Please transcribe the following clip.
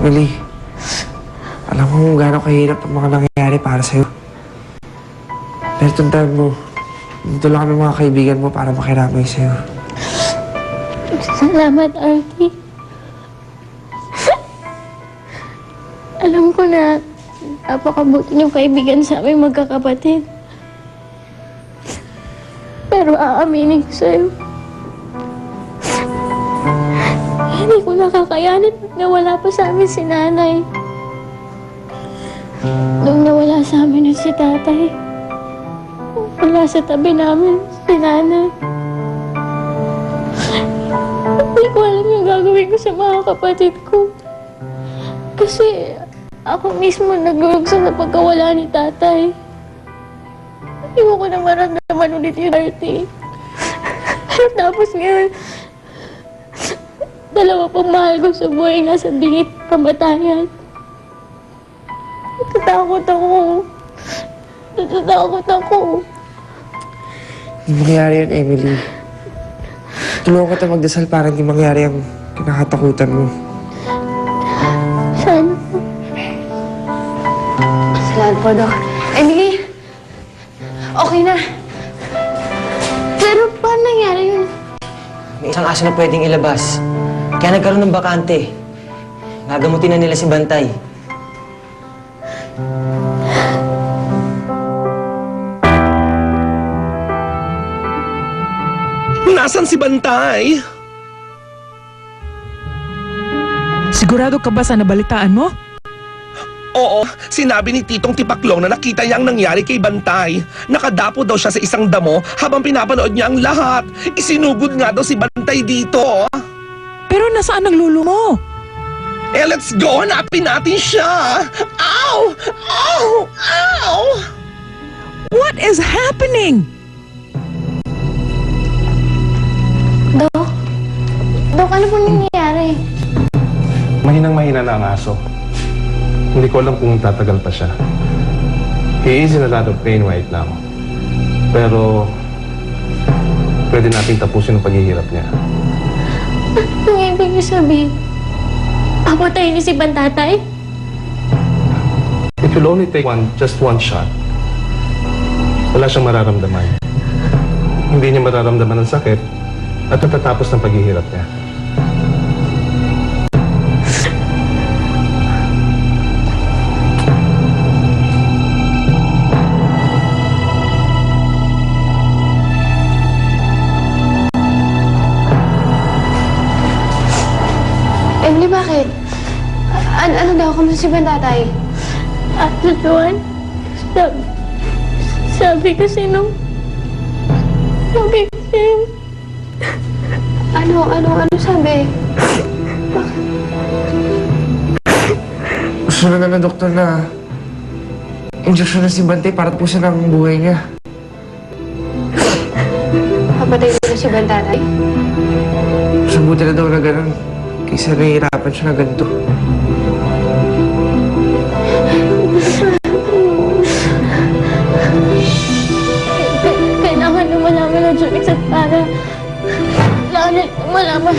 Emily, alam mo kung gaano kahirap ang mga nangyayari para sa'yo. Pero tandaan mo, dito lang kami mga kaibigan mo para makiramay sa'yo. Salamat, Artie. Alam ko na napakabuti niyong kaibigan sa aming magkakapatid. Pero aaminin ko sa'yo, hindi ko nakakayanin pag nawala pa sa amin si nanay. Nung nawala sa amin si tatay, wala sa tabi namin si nanay. Hindi ko alam yung gagawin ko sa mga kapatid ko. Kasi ako mismo naglulugsa sa pagkawala ni tatay. Iwan ko na maramdaman ulit yung Artie. Tapos ngayon, dalawa pang mahal ko sa buhay nasa bingit kamatayan. Natatakot ako. Natatakot ako. Hindi mangyari yan, Emily. Tulungan kita magdasal para hindi mangyari ang kinakatakutan mo. Sana po. Salamat po, Dok. Emily! Okay na. Pero paano nangyari yun? May isang aso na pwedeng ilabas. Kaya nagkaroon ng bakante. Nagamutin na nila si Bantay. Nasaan si Bantay? Sigurado ka ba sa nabalitaan mo? Oo, sinabi ni Titong Tipaklong na nakita niya ang nangyari kay Bantay. Nakadapo daw siya sa isang damo habang pinapanood niya ang lahat. Isinugod nga daw si Bantay dito. Pero nasaan ang lulo mo? Let's go! Hanapin natin siya! Ow! Ow! Ow! What is happening? Dok? Dok, ano po nangyayari? Mahinang-mahina na ang aso. Hindi ko alam kung tatagal pa siya. He is in a lot of pain right now. Pero, pwede natin tapusin ang paghihirap niya. Anong ibig niyo sabihin? Papatayin niyo si Bantatay? It will only take just one shot. Wala siyang mararamdaman. Hindi niya mararamdaman ang sakit at natatapos ng paghihirap niya. Emily, bakit? Ano daw? Kamusta si Bantatay? Ate Juan, sabi kasi nung... Ano sabi? Gusto na ng doktor na injection na si Bantay para tapusin ang buhay niya. Papatay na si Bantatay? Mas mabuti na daw na ganun kaysa nahihirapan siya na ganito. Kailangan na malaman ng Junix at para... Kailangan na malaman.